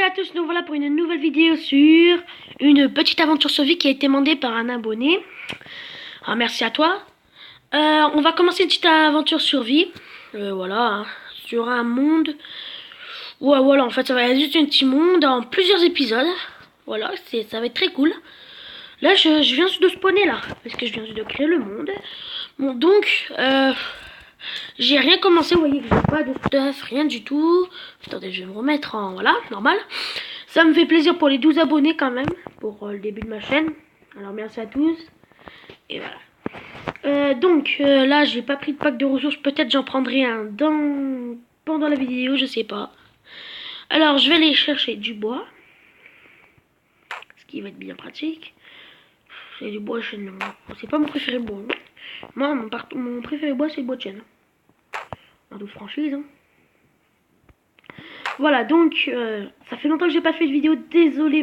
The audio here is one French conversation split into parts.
Salut à tous, nous voilà pour une nouvelle vidéo sur une petite aventure survie qui a été demandée par un abonné. Ah, merci à toi. On va commencer une petite aventure survie. Voilà, hein, sur un monde. Ouais, voilà, en fait, ça va être juste un petit monde en plusieurs épisodes. Voilà, ça va être très cool. Là, je viens de spawner là, parce que je viens de créer le monde. Bon, donc, j'ai rien commencé, vous voyez que j'ai pas de stuff, rien du tout. Attendez, je vais me remettre en, voilà, normal. Ça me fait plaisir pour les 12 abonnés quand même, pour le début de ma chaîne. Alors merci à tous. Et voilà. Donc, là, j'ai pas pris de pack de ressources, peut-être j'en prendrai un pendant la vidéo, je sais pas. Alors, je vais aller chercher du bois. Ce qui va être bien pratique. C'est du bois chêne. C'est pas mon préféré bois. Moi, mon préféré bois, c'est le bois de chêne. En toute franchise. Hein. Voilà, donc, ça fait longtemps que j'ai pas fait de vidéo. Désolé.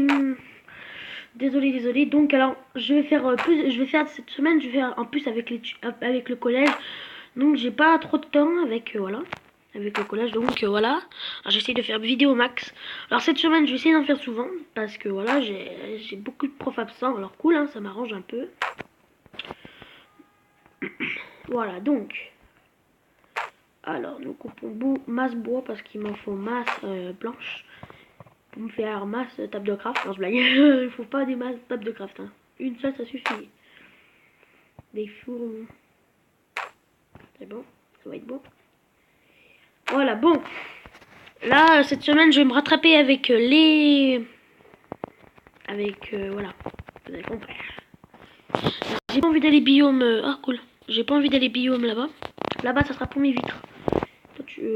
Donc, alors, je vais faire cette semaine, je vais faire en plus avec le collège. Donc, j'ai pas trop de temps avec, voilà. Avec le collège, donc voilà. J'essaie de faire vidéo max. Alors cette semaine, je vais essayer d'en faire souvent. Parce que voilà, j'ai beaucoup de profs absents. Alors cool, hein, ça m'arrange un peu. Voilà, donc. Alors, nous coupons masse bois parce qu'il m'en faut masse blanche. Pour me faire masse table de craft. Non, je blague. Il faut pas des masses table de craft. Hein. Une seule, ça suffit. Des fours. C'est bon, ça va être bon. Voilà, bon. Là, cette semaine, je vais me rattraper avec voilà. Vous avez compris. J'ai pas envie d'aller biome. Ah, cool. J'ai pas envie d'aller biome là-bas. Là-bas, ça sera pour mes vitres.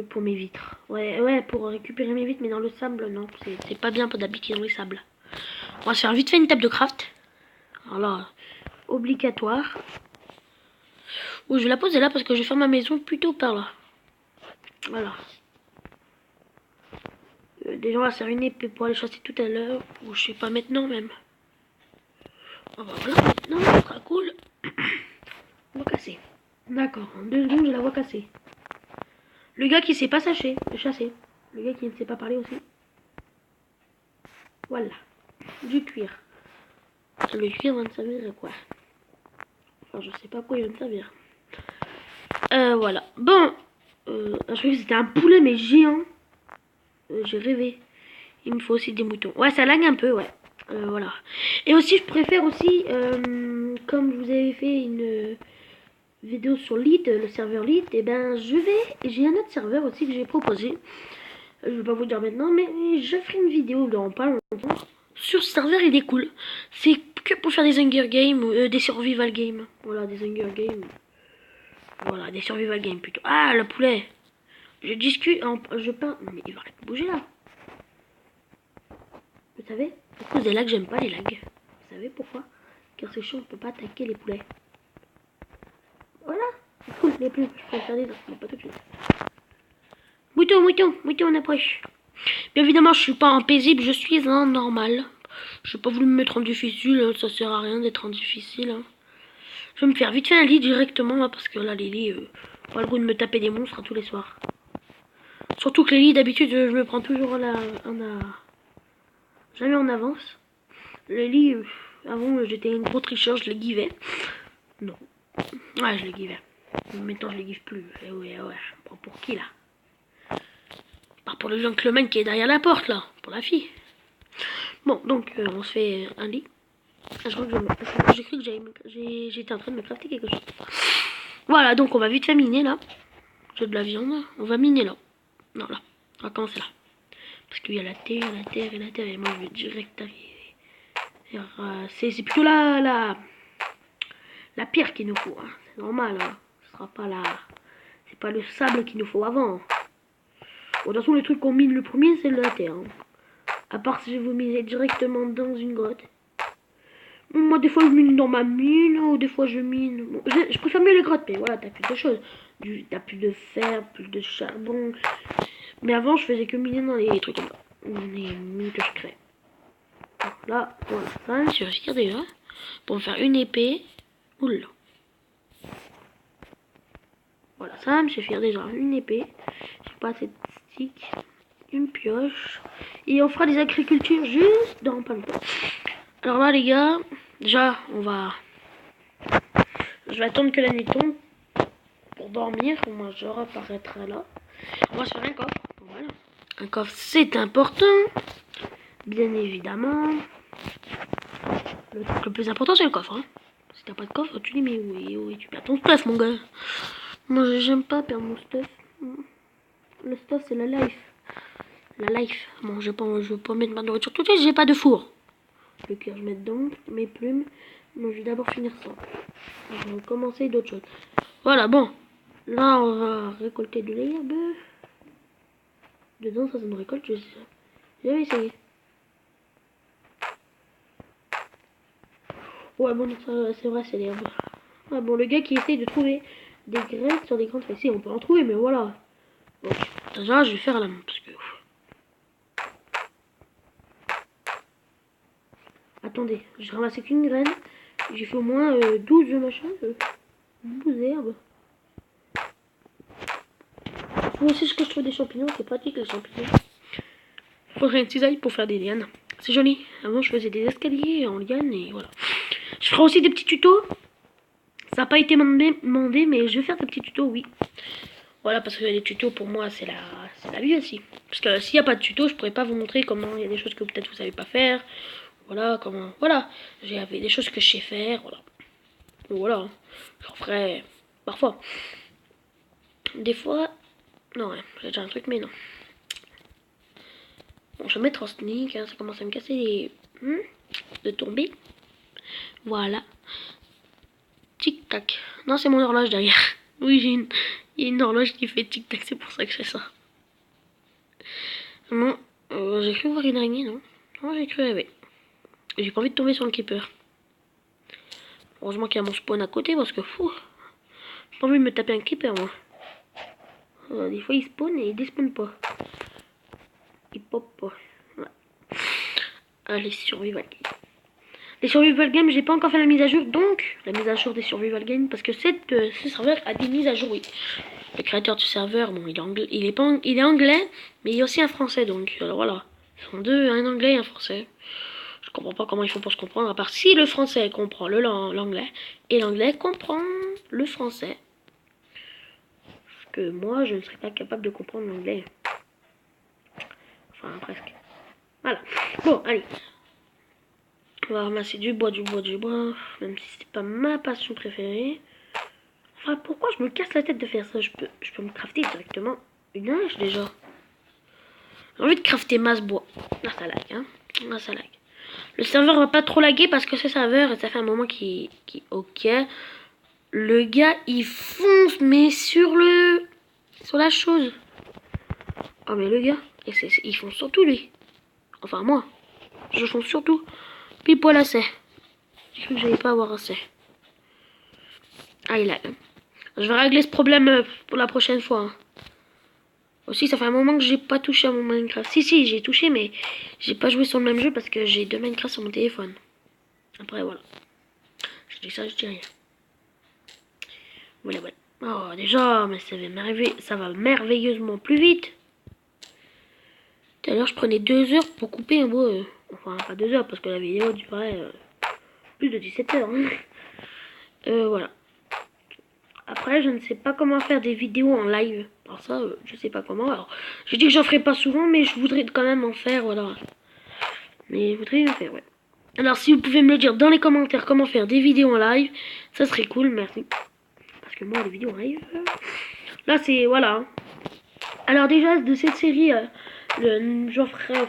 Pour mes vitres. Ouais, pour récupérer mes vitres, mais dans le sable, non. C'est pas bien d'habiter dans les sables. On va se faire vite fait une table de craft. Alors là, obligatoire. Ou je vais la poser là parce que je vais faire ma maison plutôt par là. Voilà. Déjà, on va faire une épée pour aller chasser tout à l'heure. Ou je sais pas maintenant même. On va voilà, maintenant, ça sera cool. On va casser. D'accord, en 2 secondes, je la vois casser. Le gars qui sait pas chasser. Le gars qui ne sait pas parler aussi. Voilà. Du cuir. Le cuir va me servir à quoi? Enfin, je sais pas quoi il va me servir. Voilà. Bon. Je croyais que c'était un poulet, mais géant. J'ai rêvé. Il me faut aussi des moutons. Ouais, ça lag un peu, ouais. Voilà. Et aussi, je préfère aussi, comme je vous avais fait une vidéo sur Lead, le serveur Lead, et ben j'ai un autre serveur aussi que j'ai proposé. Je vais pas vous dire maintenant, mais je ferai une vidéo dans pas longtemps. Sur ce serveur, il est cool. C'est que pour faire des Hunger Games, des Survival Games. Voilà, des Hunger Games. Voilà, des Survival Games plutôt. Ah, le poulet. Je discute, je peins. Mais il va arrêter de bouger là. Vous savez, à cause des lags, j'aime pas les lags. Vous savez pourquoi? Car c'est chaud, on peut pas attaquer les poulets. Voilà, c'est cool, les plus. Je peux faire des autres, mais pas tout de suite. Mouton, on approche. Bien évidemment, je suis pas en paisible, je suis en normal. Je n'ai pas voulu me mettre en difficile, hein, ça sert à rien d'être en difficile. Hein. Je vais me faire vite fait un lit directement, là, parce que là, les lits, pas le goût de me taper des monstres tous les soirs. Surtout que les lits, d'habitude, je me prends toujours jamais en avance. Les lits, avant, j'étais une gros tricheur, je les givais. Non. Ouais, je les givais. Maintenant, je les give plus. Ouais. Pour qui, là? Pas pour le gentleman qui est derrière la porte, là. Pour la fille. Bon, donc, on se fait un lit. J'ai cru que j'étais en train de me crafter quelque chose. Voilà, donc on va vite faire miner, là. J'ai de la viande. On va miner, là. Non, là. On va commencer, là. Parce qu'il y a la terre. Et moi, je vais direct arriver. C'est plutôt la pierre qu'il nous faut. Hein. C'est normal, hein. Ce sera pas la... C'est pas le sable qu'il nous faut avant. Bon, de toute façon, les trucs qu'on mine le premier, c'est la terre. Hein. À part si je vous miner directement dans une grotte. Moi, des fois, je mine dans ma mine, ou des fois, je mine... Bon, je préfère mieux les grottes, mais voilà, t'as plus de choses. T'as plus de fer, plus de charbon. Mais avant, je faisais que miner dans les trucs comme ça. Dans les mines que je crée. Alors là, voilà, ça va me suffire déjà. Pour me faire une épée. Oula. Voilà, ça va me suffire déjà. Une épée. J'ai pas assez de stick. une pioche. Et on fera des agricultures juste dans pas longtemps. Alors là les gars, déjà je vais attendre que la nuit tombe pour dormir. Moi je réapparaîtrai là. On va se faire un coffre. Voilà. Un coffre c'est important. Bien évidemment. Le truc le plus important c'est le coffre. Hein. Si t'as pas de coffre, tu dis mais oui, tu perds ton stuff mon gars. Moi j'aime pas perdre mon stuff. Le stuff c'est la life. La life. Bon je veux pas mettre ma nourriture tout de suite, j'ai pas de four. Le cœur je mets dedans, mes plumes. Moi je vais d'abord finir ça. Je vais commencer d'autres choses. Voilà bon. Là on va récolter de l'herbe. Dedans ça me récolte, je sais. J'avais essayé. Ouais bon c'est vrai c'est l'herbe. Ah bon le gars qui essaye de trouver des graines sur des grandes feuilles. Si on peut en trouver mais voilà. Bon, déjà je vais faire à la main parce que... Attendez, j'ai ramassé qu'une graine. J'ai fait au moins 12 machins. 12 herbes. Faut aussi que je trouve des champignons, c'est pratique les champignons. Faudrait une cisaille pour faire des lianes. C'est joli. Avant je faisais des escaliers en lianes et voilà. Je ferai aussi des petits tutos. Ça n'a pas été demandé, mais je vais faire des petits tutos, oui. Voilà, parce que les tutos pour moi c'est la vie aussi. Parce que s'il n'y a pas de tuto, je pourrais pas vous montrer comment il y a des choses que peut-être vous savez pas faire. Voilà, comment. Voilà. J'avais des choses que je sais faire, voilà. Voilà. J'en ferai parfois. Des fois. Non, ouais, j'ai déjà un truc, mais non. Bon, je vais mettre en sneak, hein, ça commence à me casser les. De tomber. Voilà. Tic-tac. Non, c'est mon horloge derrière. Oui, il y a une horloge qui fait tic-tac, c'est pour ça que je fais ça. Non, j'ai cru voir une araignée, non? Non, j'ai cru rêver. J'ai pas envie de tomber sur le keeper. Heureusement qu'il y a mon spawn à côté parce que fou. J'ai pas envie de me taper un keeper, moi. Des fois, il spawn et il despawn pas. Il pop pas. Ouais. Allez, survival game. Les survival games, j'ai pas encore fait la mise à jour, donc la mise à jour des survival games, parce que ce serveur a des mises à jour, oui. Le créateur du serveur, bon, il est anglais, mais il y a aussi un français, donc alors voilà. Ils sont deux, un anglais et un français. Je comprends pas comment ils font pour se comprendre, à part si le français comprend l'anglais, et l'anglais comprend le français. Parce que moi, je ne serais pas capable de comprendre l'anglais. Enfin, presque. Voilà. Bon, allez. On va ramasser du bois, même si c'est pas ma passion préférée. Enfin, pourquoi je me casse la tête de faire ça? Je peux me crafter directement une hache déjà. J'ai envie de crafter masse bois. Là, ça lag, hein. Là, ça lag. Le serveur va pas trop laguer parce que ce serveur, ça fait un moment qui ok. Le gars, il fonce, mais sur la chose. Oh, mais le gars, il fonce surtout lui. Enfin, moi, je fonce surtout. Pile poil assez. J'ai cru que j'allais pas avoir assez. Ah, il a. Je vais régler ce problème pour la prochaine fois. Hein. Aussi, ça fait un moment que j'ai pas touché à mon Minecraft. Si, j'ai touché, mais j'ai pas joué sur le même jeu parce que j'ai deux Minecraft sur mon téléphone. Après, voilà. Je dis ça, je dis rien. Voilà. Oh, déjà, mais ça va merveilleusement plus vite. Tout à l'heure, je prenais 2 heures pour couper un bois. Enfin, pas 2 heures parce que la vidéo durait plus de 17 heures. Hein. Voilà. Après, je ne sais pas comment faire des vidéos en live. Alors ça, je sais pas comment. Alors, je dis que j'en ferai pas souvent, mais je voudrais quand même en faire, voilà. Mais je voudrais en faire, ouais. Alors, si vous pouvez me le dire dans les commentaires comment faire des vidéos en live, ça serait cool, merci. Parce que moi, les vidéos en live, là, c'est, voilà. Alors déjà, de cette série, j'en ferai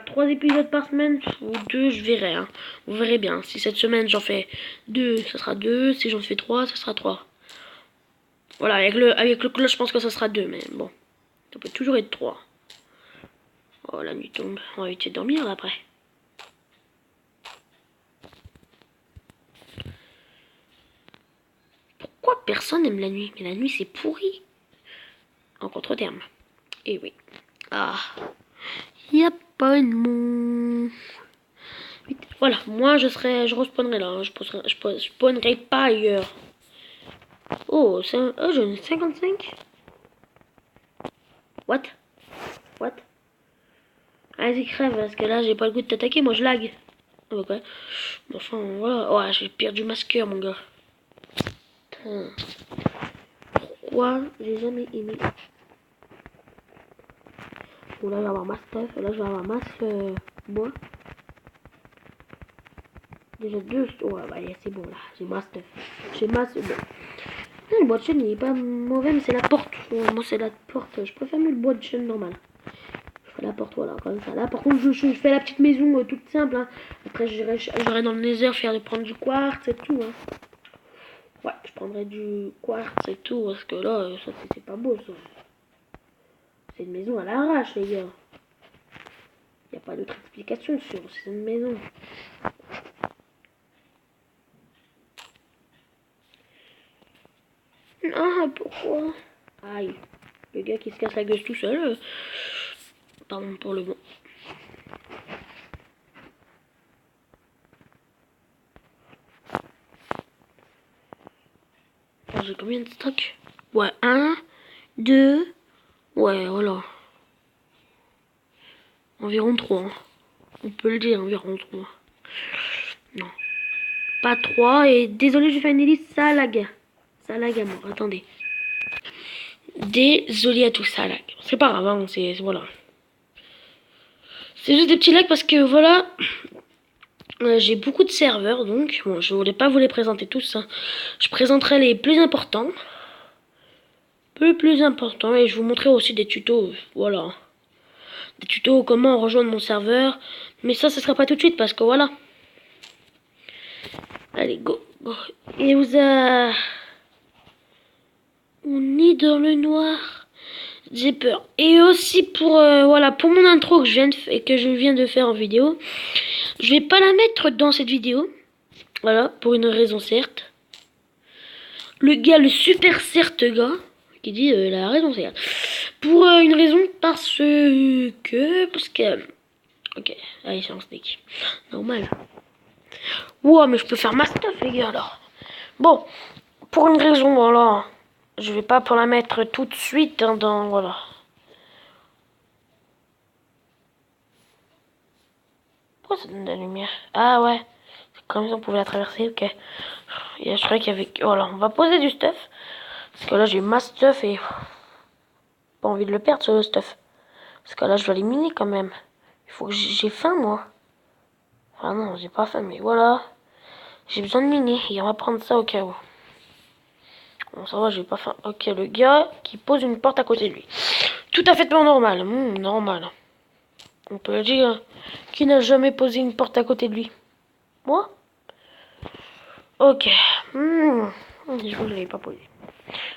3 épisodes par semaine, ou 2, je verrai. Hein. Vous verrez bien. Si cette semaine, j'en fais 2, ça sera 2. Si j'en fais 3, ça sera 3. Voilà, avec le cloche, je pense que ça sera 2, mais bon. Ça peut toujours être 3. Oh, la nuit tombe. On va éviter de dormir, là, après. Pourquoi personne aime la nuit? Mais la nuit, c'est pourri. En contre-terme. Et oui. Ah. Y a pas une mon... Voilà, moi, je respawnerai là. Hein. Je spawnerai pas ailleurs. Oh, j'en ai 55. What? Vas-y, crève, parce que là, j'ai pas le goût de t'attaquer, moi je lag. Ok. Enfin, voilà. Ouais, j'ai perdu ma cœur, mon gars. Putain. Pourquoi j'ai jamais aimé. Bon, là, je vais avoir ma stuff. Là, je vais avoir ma bois. Déjà deux. Ouais, bah, c'est bon, là. J'ai ma stuff. J'ai ma. Bon. Non, le bois de chêne, il est pas mauvais, mais c'est la porte. Moi, c'est la porte. Je préfère mieux le bois de chêne normal. Je fais la porte, voilà, comme ça. Là, par contre, je fais la petite maison toute simple. Hein. Après, j'irai dans le nether prendre du quartz et tout. Hein. Ouais, je prendrai du quartz et tout, parce que là, ça, c'est pas beau, ça. C'est une maison à l'arrache, les gars. Y a pas d'autre explication sur cette maison. Ah, pourquoi? Aïe. Le gars qui se casse la gueule tout seul. Pardon pour le mot. J'ai combien de stocks? Ouais, 1, 2. Ouais, voilà. Environ 3. Hein. On peut le dire, environ 3. Non. Pas 3. Et désolé, je fais une liste, ça lag. Ça lag à mort. Attendez. Désolé à tout ça lag. C'est pas grave, hein, c'est voilà. C'est juste des petits lags parce que voilà. J'ai beaucoup de serveurs donc. Bon, je voulais pas vous les présenter tous. Hein. Je présenterai les plus importants. Le plus important. Et je vous montrerai aussi des tutos. Voilà. Des tutos comment rejoindre mon serveur. Mais ça, ce sera pas tout de suite parce que voilà. Allez, go, go. Et vous a... On est dans le noir. J'ai peur. Et aussi pour voilà, pour mon intro que je viens de faire en vidéo, je vais pas la mettre dans cette vidéo. Voilà, pour une raison certes. Le gars, le super certes gars, qui dit la raison certes. Pour une raison parce que ok, allez, c'est un sneak. Normal. Wow, mais je peux faire ma stuff, les gars, alors. Bon, pour une raison, voilà. Je vais pas pour la mettre tout de suite hein, dans... Voilà. Pourquoi ça donne de la lumière? Ah ouais. C'est comme ça on pouvait la traverser, ok. Et je croyais qu'il y avait... Voilà, on va poser du stuff. Parce que là, j'ai ma stuff et... Pas envie de le perdre, ce stuff. Parce que là, je dois l'éliminer quand même. Il faut que j'ai faim, moi. Ah non, j'ai pas faim, mais voilà. J'ai besoin de miner. Et on va prendre ça au cas où. Bon, ça va, j'ai pas faim. Ok, le gars qui pose une porte à côté de lui. Tout à fait normal. Normal. On peut le dire. Qui n'a jamais posé une porte à côté de lui? Moi? Ok. Je vous l'avais pas posé.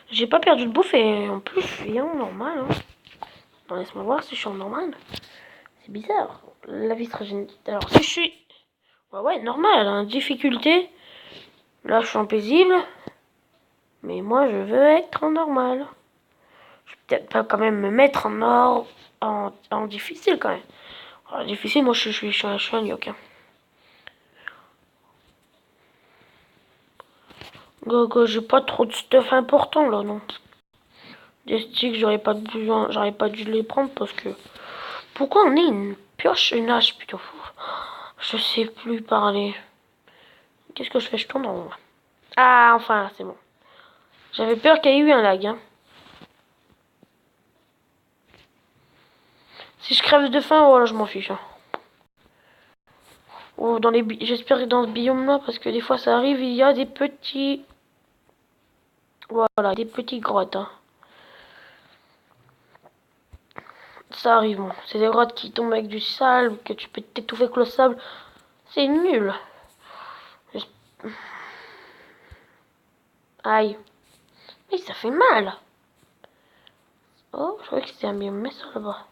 J'ai pas perdu de bouffe et en plus, je suis en normal. Hein. Bon, laisse-moi voir si je suis en normal. C'est bizarre. La vie se régénère. Alors, si je suis... Ouais, normal. Hein. Difficulté. Là, je suis en paisible. Mais moi, je veux être en normal. Je vais peut-être pas quand même me mettre en difficile quand même. Alors, difficile, moi, je suis un yoke. Hein. Go, j'ai pas trop de stuff important là, non. Des sticks, j'aurais pas dû les prendre parce que... Pourquoi on est une pioche, une hache plutôt? Je sais plus parler. Qu'est-ce que je fais? Je tourne en rond. Ah, enfin, c'est bon. J'avais peur qu'il y ait eu un lag. Hein. Si je crève de faim, voilà, je m'en fiche. Hein. Oh, j'espère que dans ce biome-là, parce que des fois ça arrive, il y a des petits... Voilà, des petits grottes. Hein. Ça arrive, bon. C'est des grottes qui tombent avec du sable, que tu peux t'étouffer avec le sable. C'est nul. Aïe. Mais ça fait mal. Oh, je croyais que c'était un biome, mais ça là-bas.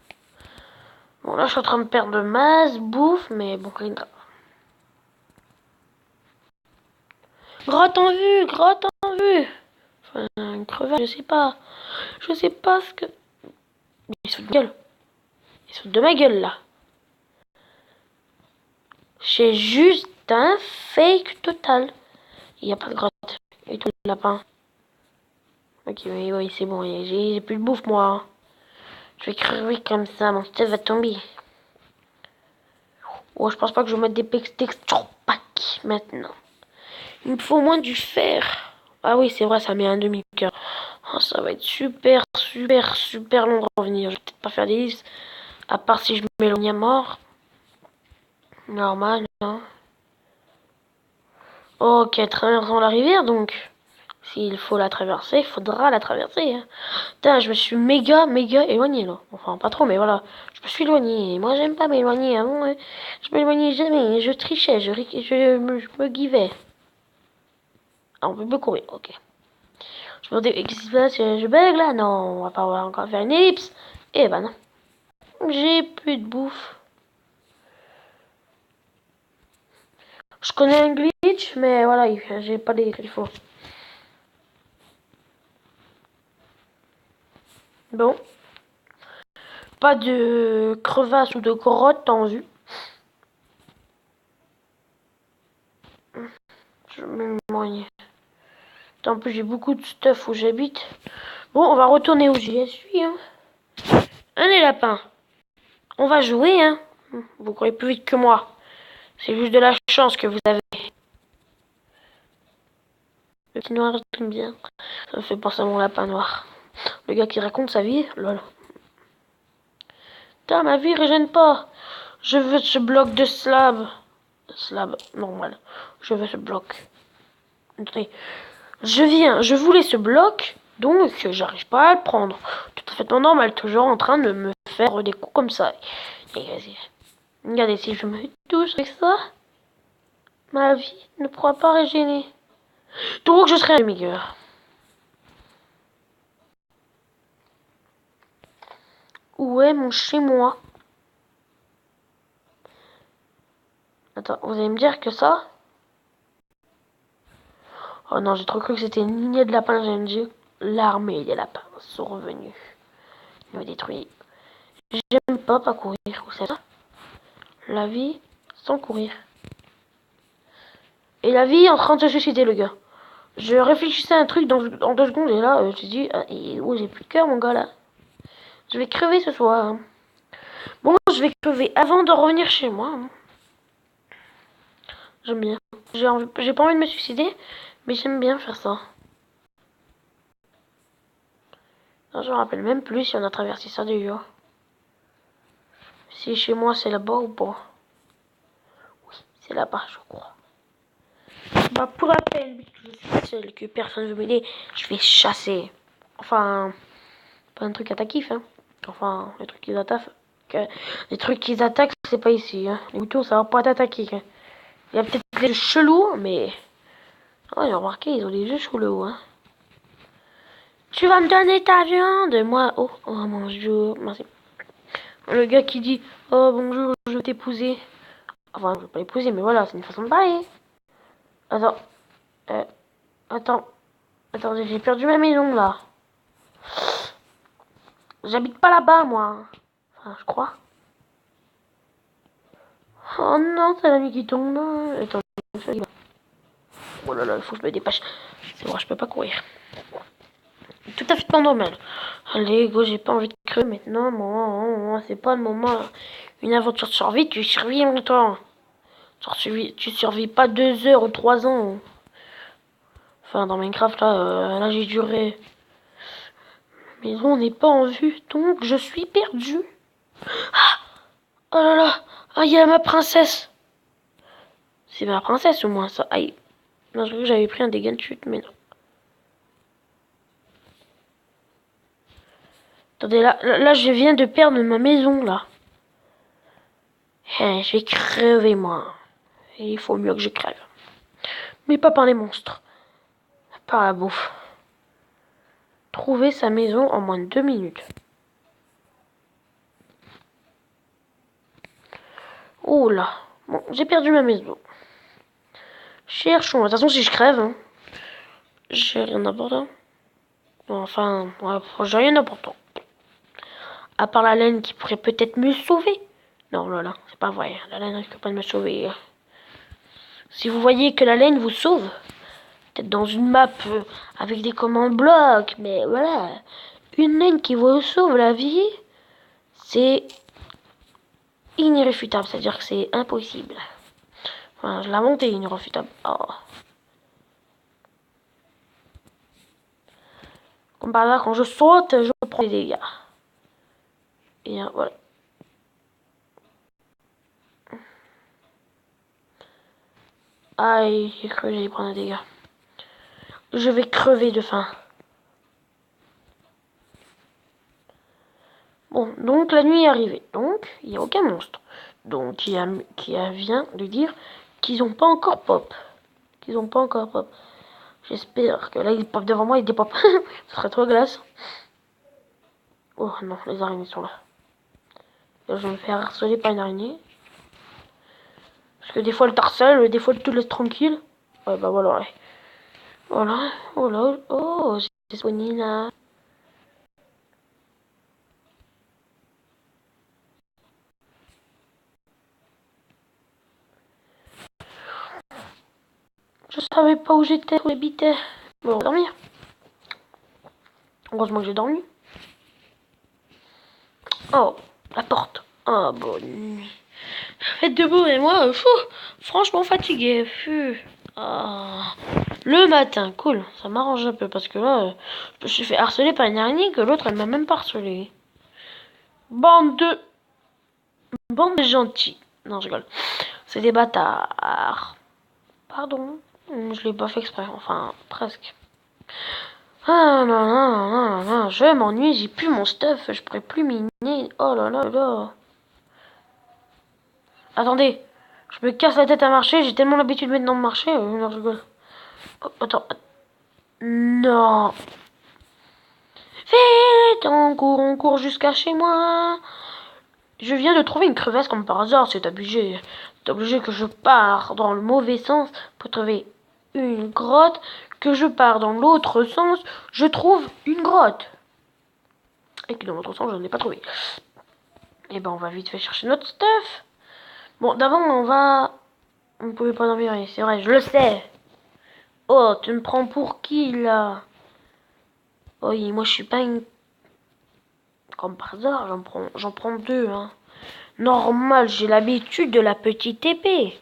Bon, là, je suis en train de perdre de masse, bouffe, mais bon, rien de grave. Grotte en vue. Enfin, une crevette, je sais pas. Je sais pas ce que... Il se fout de gueule. Il se fout de ma gueule, là. J'ai juste un fake total. Il n'y a pas de grotte. Et tout le lapin. Ok, oui, c'est bon. J'ai plus de bouffe, moi. Je vais crever comme ça. Mon stuff va tomber. Bon, je pense pas que je vais mettre des texture pack maintenant. Il me faut au moins du fer. Ah oui, c'est vrai, ça met un demi-cœur. Oh, ça va être super, super, super long de revenir. Je vais peut-être pas faire des listes. À part si je m'éloigne à mort. Normal, hein. Ok, traversons la rivière donc. S'il faut la traverser, il faudra la traverser. Hein. Putain, je me suis méga éloigné là. Enfin, pas trop, mais voilà. Je me suis éloigné. Moi, j'aime pas m'éloigner. Avant, je m'éloignais jamais. Je trichais. Je me guivais. Ah, on peut plus courir. Ok. Je me dis, qu'est-ce qui se passe? Je bug là? Non, on va pas encore faire une ellipse. Eh ben non. J'ai plus de bouffe. Je connais un glitch, mais voilà, j'ai pas les qu'il faut. Bon. Pas de crevasse ou de grotte en vue. Je m'éloigne. En plus, j'ai beaucoup de stuff où j'habite. Bon, on va retourner où j'y suis. Hein. Allez, lapin. On va jouer, hein. Vous courez plus vite que moi. C'est juste de la chance que vous avez. Le petit noir, j'aime bien. Ça me fait penser à mon lapin noir. Le gars qui raconte sa vie, lol. Putain, ma vie régène pas. Je veux ce bloc de slab. Slab, normal. Je veux ce bloc. Attendez. Je voulais ce bloc, donc j'arrive pas à le prendre. Tout à fait normal, toujours en train de me faire des coups comme ça. Et regardez, si je me touche avec ça, ma vie ne pourra pas régénérer. Donc je serai un demi-cœur. Où est mon chez-moi? Attends, vous allez me dire que ça? Oh non, j'ai trop cru que c'était une lignée de lapins. J'ai dit l'armée des lapins sont revenus. Ils me détruire. J'aime pas courir. Où c'est ça? La vie sans courir. Et la vie est en train de se suicider, le gars. Je réfléchissais à un truc en 2 secondes et là, j'ai dit, ah, j'ai plus de cœur, mon gars, là. Je vais crever ce soir. Bon, je vais crever avant de revenir chez moi. Hein. J'aime bien. J'ai pas envie de me suicider, mais j'aime bien faire ça. Non, je me rappelle même plus si on a traversé ça déjà. Si chez moi c'est là-bas ou pas. Oui, c'est là-bas, je crois. Bah, pour rappel, vu que je suis seule, que personne ne veut m'aider, je vais chasser. Enfin, pas un truc attaquif, hein. Enfin, les trucs qu'ils attaquent. Les trucs qu'ils attaquent, c'est pas ici. Hein. Les moutons, ça va pas t'attaquer. Hein. Il y a peut-être des chelous, mais. Oh, j'ai remarqué, ils ont des yeux chelous. Hein. Tu vas me donner ta viande? Moi, oh mon dieu, merci. Le gars qui dit, oh bonjour, je veux t'épouser. Enfin, je veux pas l'épouser, mais voilà, c'est une façon de parler. Attends, euh, attends, attendez, j'ai perdu ma maison là. J'habite pas là-bas, moi. Enfin, je crois. Oh non, c'est la nuit qui tombe. Attends, oh là là, il faut que je me dépêche. C'est bon, je peux pas courir. Tout à fait pas normal. Allez, go, j'ai pas envie de crever maintenant. Moi, c'est pas le moment. Une aventure de survie, tu survis longtemps. Tu survis pas 2 heures ou 3 ans. Enfin, dans Minecraft, là j'ai duré. Mais on n'est pas en vue, donc je suis perdu. Ah, oh là là, ah, il y a ma princesse. C'est ma princesse au moins, ça. Aïe. Non, je crois que j'avais pris un dégât de chute, mais non. Attendez, là, je viens de perdre ma maison, là. Je vais crever, moi. Et il faut mieux que je crève. Mais pas par les monstres. Par la bouffe. Trouver sa maison en moins de 2 minutes. Oh là. Bon, j'ai perdu ma maison. Cherchons. De toute façon, si je crève, hein, j'ai rien d'important. Enfin, ouais, j'ai rien d'important. À part la laine qui pourrait peut-être me sauver. Non, là, c'est pas vrai. La laine risque pas de me sauver. Si vous voyez que la laine vous sauve, peut-être dans une map avec des commandes blocs, mais voilà. Une laine qui vous sauve la vie, c'est inirréfutable, c'est-à-dire que c'est impossible. Enfin, je l'ai inventé, inirréfutable. Oh. Comme par hasard, quand je saute, je prends des dégâts. Et voilà. Aïe, j'ai cru que j'allais prendre un dégât. Je vais crever de faim. Bon, donc la nuit est arrivée. Donc, il n'y a aucun monstre. Donc, qui vient de dire qu'ils n'ont pas encore pop. Qu'ils n'ont pas encore pop. J'espère que là, il pop devant moi, il dépop. Ce serait trop glace. Oh non, les araignées sont là. Et je vais me faire harceler par une araignée. Parce que des fois, elle t'harcèle, des fois, elle te laisse tranquille. Ouais, bah voilà. Ouais. Voilà. Oh là. Oh, j'ai soigné là. Je savais pas où j'étais, où j'habitais. Bon, on va dormir. Heureusement que j'ai dormi. Oh, la porte. Oh, bonne nuit. Faites debout et moi, franchement fatigué. Ah. Le matin, cool. Ça m'arrange un peu parce que là, je me suis fait harceler par une araignée que l'autre, elle m'a même pas harcelé. Bande de... Bande de gentils. Non, je rigole. C'est des bâtards. Pardon. Je l'ai pas fait exprès. Enfin, presque. Ah non, non, non, non, je m'ennuie, j'ai plus mon stuff, je pourrais plus miner. Oh là là là. Attendez, je me casse la tête à marcher, j'ai tellement l'habitude maintenant de marcher. Non, je rigole. Oh, attends. Non. Vite, on court jusqu'à chez moi. Je viens de trouver une crevasse comme par hasard, c'est obligé. C'est obligé que je pars dans le mauvais sens pour trouver une grotte, que je pars dans l'autre sens, je trouve une grotte. Et que dans l'autre sens, je n'en ai pas trouvé. Et ben, on va vite fait chercher notre stuff. Bon, d'avant, on va... On ne pouvait pas dormir, c'est vrai, je le sais. Oh, tu me prends pour qui, là? Oui, moi, je suis pas une... Comme par hasard, j'en prends deux, hein. Normal, j'ai l'habitude de la petite épée.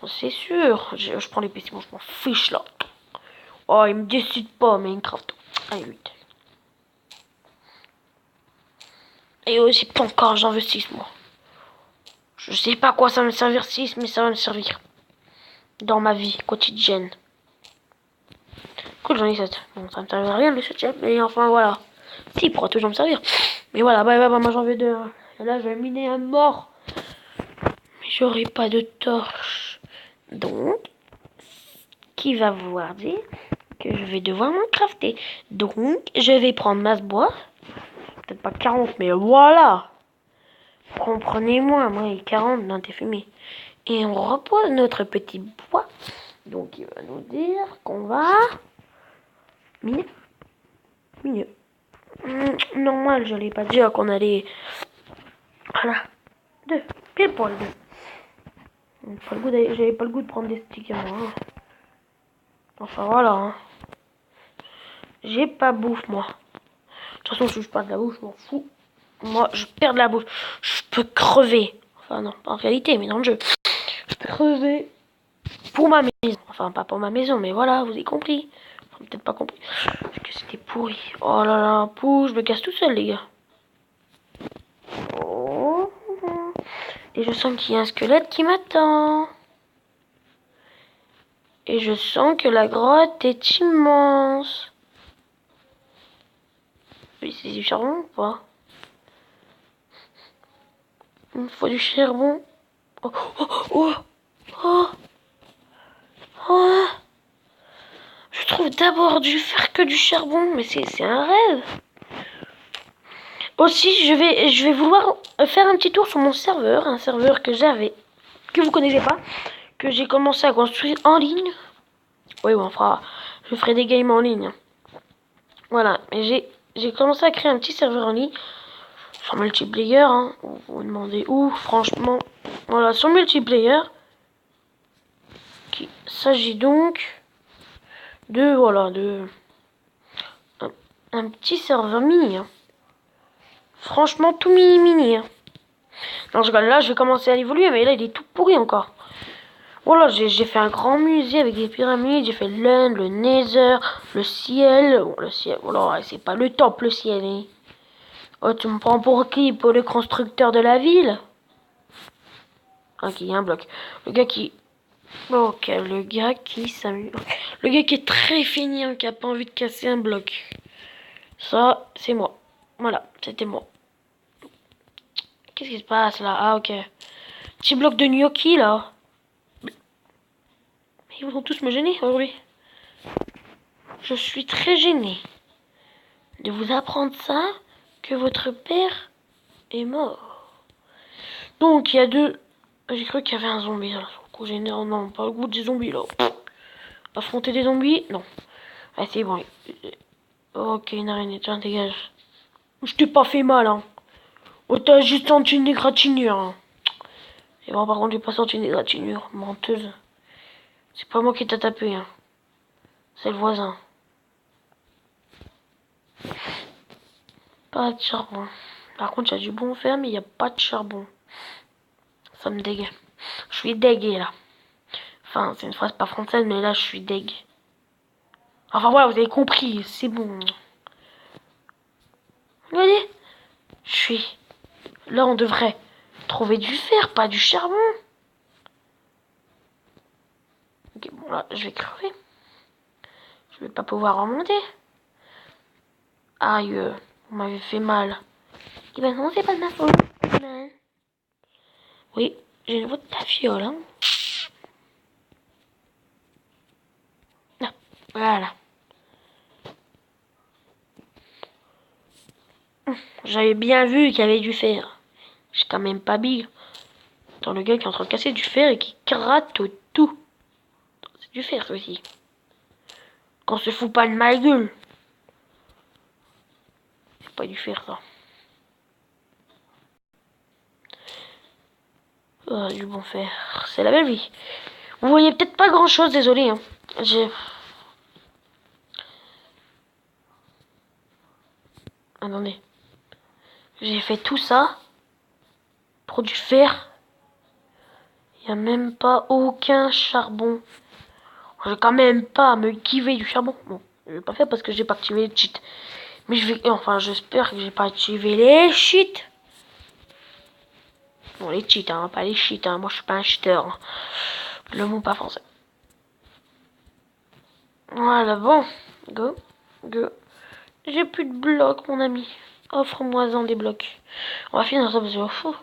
C'est sûr. Je prends l'épée, c'est bon, je m'en fiche, là. Oh, il me décide pas, Minecraft. Allez, vite. Et aussi, pas encore, j'en veux 6, moi. Je sais pas à quoi ça va me servir 6, mais ça va me servir. Dans ma vie quotidienne. Cool, j'en ai 7. Bon, ça me servira à rien le 7ème, mais enfin voilà. Si, il pourra toujours me servir. Mais voilà, bah, moi j'en veux 2. Et là, je vais miner un mort. Mais j'aurai pas de torche. Donc, qui va vouloir dire que je vais devoir m'en crafter. Donc, je vais prendre masse bois. Peut-être pas 40, mais voilà. Comprenez-moi, moi, 40 dans tes fumées. Et on repose notre petit bois. Donc, il va nous dire qu'on va miner. Normal, je l'ai pas dit qu'on allait... Voilà. 2. Pile poil 2. J'avais pas le goût de prendre des stickers, moi. Hein. Enfin, voilà. Hein. J'ai pas bouffe, moi. De toute façon, je touche pas de la bouffe, je m'en fous. Moi, je perds de la bouffe. Je peux crever. Enfin, non, pas en réalité, mais dans le jeu. Je peux crever pour ma maison. Enfin, pas pour ma maison, mais voilà, vous avez compris. Enfin, peut-être pas compris. Parce que c'était pourri. Oh là là, pou, je me casse tout seul, les gars. Oh. Et je sens qu'il y a un squelette qui m'attend. Et je sens que la grotte est immense. Oui, c'est du charbon ou pas? Il me faut du charbon. Oh, oh, oh, oh, oh. Je trouve d'abord du fer que du charbon, mais c'est un rêve. Aussi, je vais vouloir faire un petit tour sur mon serveur, un serveur que j'avais, que vous connaissez pas, que j'ai commencé à construire en ligne. Oui, bon, je ferai des games en ligne. Voilà, mais j'ai commencé à créer un petit serveur en ligne sur multiplayer. Hein. Vous vous demandez où, franchement. Voilà, sur multiplayer. Il s'agit donc de, voilà, de un petit serveur mini. Hein. Franchement, tout mini. Hein. Non, je rigole, là, je vais commencer à l'évoluer, mais là, il est tout pourri encore. Voilà, j'ai fait un grand musée avec des pyramides, j'ai fait l'Inde, le Nether, le ciel. Bon, le ciel, voilà, c'est pas le top, le ciel. Hein. Oh, tu me prends pour qui? Pour le constructeur de la ville? Ok, il y a un bloc. Le gars qui... Ok, le gars qui s'amuse. Le gars qui est très feignant, qui a pas envie de casser un bloc. Ça, c'est moi. Voilà, c'était moi. Qu'est-ce qui se passe là? Ah, ok. Petit bloc de gnocchi là. Mais ils vont tous me gêner aujourd'hui. Je suis très gêné de vous apprendre ça, que votre père est mort. Donc, il y a deux... J'ai cru qu'il y avait un zombie là. Non, pas le goût des zombies là. Affronter des zombies? Non. Ah, c'est bon. Ok, une araignée, tiens, dégage. Je t'ai pas fait mal, hein. Oh, t'as juste senti une égratignure, hein. Et bon, par contre, j'ai pas senti une égratignure. Menteuse. C'est pas moi qui t'a tapé, hein. C'est le voisin. Pas de charbon. Par contre, il y a du bon fer, mais il n'y a pas de charbon. Ça me dégue. Je suis dégué, là. Enfin, c'est une phrase pas française, mais là, je suis deg. Enfin, voilà, vous avez compris. C'est bon. Regardez. Je suis... Là, on devrait trouver du fer, pas du charbon. Ok, bon, là, je vais crever. Je vais pas pouvoir remonter. Aïe, on m'avait fait mal. Et ben non, c'est pas de ma faute. Oui, j'ai une voix de ta fiole, hein. Ah, voilà. J'avais bien vu qu'il y avait du fer. J'ai quand même pas big. Dans le gars qui est en train de casser du fer et qui gratte tout. C'est du fer, ça aussi. Qu'on se fout pas de ma gueule. C'est pas du fer, ça. Oh, du bon fer. C'est la belle vie. Vous voyez peut-être pas grand-chose, désolé. Hein. Attendez. J'ai fait tout ça pour du fer. Il n'y a même pas aucun charbon. Je vais quand même pas me kiver du charbon. Bon, je vais pas faire parce que j'ai pas activé les cheats. Mais je vais... Enfin, j'espère que j'ai pas activé les cheats. Bon, les cheats, hein, pas les cheats. Hein. Moi, je suis pas un cheater. Hein. Le mot pas français. Voilà, bon. Go. Go. J'ai plus de blocs, mon ami. Offre-moi-en des blocs. On va finir ça parce que... Fou.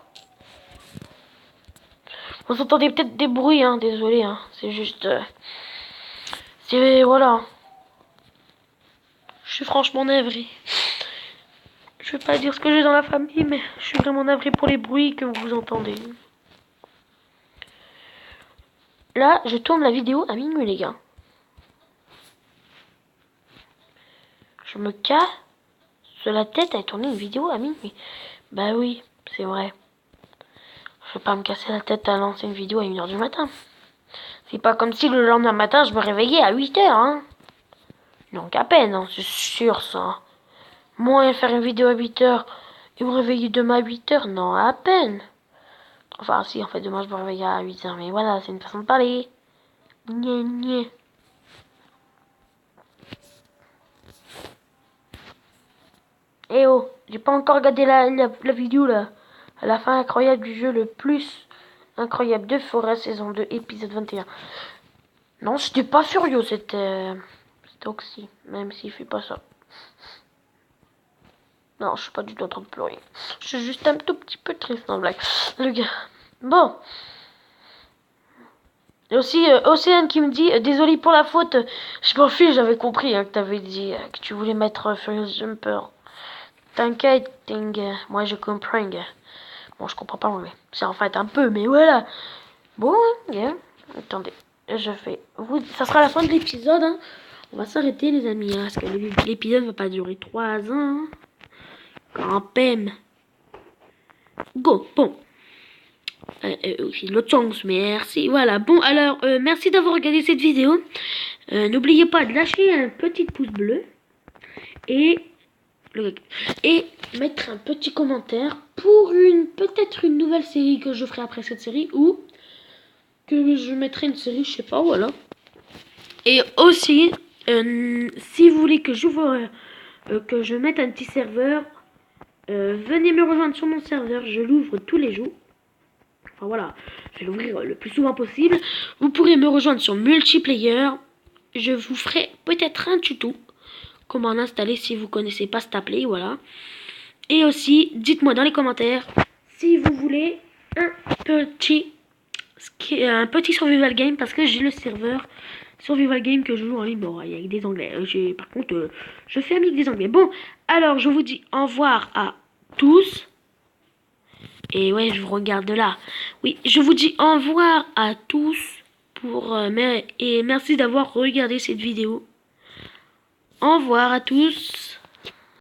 Vous entendez peut-être des bruits, hein. Désolé, hein. C'est juste... C'est... Voilà. Je suis franchement navré. Je vais pas dire ce que j'ai dans la famille, mais je suis vraiment navré pour les bruits que vous entendez. Là, je tourne la vidéo à minuit, les gars. Je me casse la tête à tourner une vidéo à minuit. Bah oui, c'est vrai. Je vais pas me casser la tête à lancer une vidéo à 1h du matin. C'est pas comme si le lendemain matin, je me réveillais à 8h, hein. Donc à peine, hein, c'est sûr, ça. Moi, faire une vidéo à 8h et me réveiller demain à 8h, non, à peine. Enfin, si, en fait, demain, je me réveille à 8h, mais voilà, c'est une façon de parler. Nya, nya. Eh oh, j'ai pas encore regardé la vidéo, là. À la fin incroyable du jeu le plus incroyable de Forêt, saison 2, épisode 21. Non, j'étais pas furieux, c'était Oxy, même s'il fait pas ça. Non, je suis pas du tout en train de pleurer. Je suis juste un tout petit peu triste, en blague. Le gars. Bon. Et aussi, Océane qui me dit, désolé pour la faute, je m'en fiche, j'avais compris hein, que t'avais dit que tu voulais mettre Furious Jumper. T'inquiète, moi je comprends. Bon, je comprends pas, mais c'est en fait un peu, mais voilà. Bon, yeah. Attendez, je fais... Ça sera la fin de l'épisode, hein. On va s'arrêter, les amis, hein, parce que l'épisode va pas durer 3 ans. Hein. Quand même. Go, bon. Aussi l'autre chance, merci. Voilà, bon, alors, merci d'avoir regardé cette vidéo. N'oubliez pas de lâcher un petit pouce bleu. Et mettre un petit commentaire pour peut-être une nouvelle série que je ferai après cette série, ou que je mettrai une série, je sais pas, voilà. Et aussi, si vous voulez que que je mette un petit serveur, venez me rejoindre sur mon serveur, je l'ouvre tous les jours. Enfin voilà, je vais l'ouvrir le plus souvent possible. Vous pourrez me rejoindre sur multiplayer. Je vous ferai peut-être un tuto comment l'installer si vous connaissez pas cette appli, voilà. Et aussi, dites-moi dans les commentaires si vous voulez un petit survival game, parce que j'ai le serveur survival game que je joue en ligne. Bon, avec des anglais. Par contre, je fais avec des anglais. Bon, alors je vous dis au revoir à tous. Et ouais, je vous regarde de là. Oui, je vous dis au revoir à tous et merci d'avoir regardé cette vidéo. Au revoir à tous.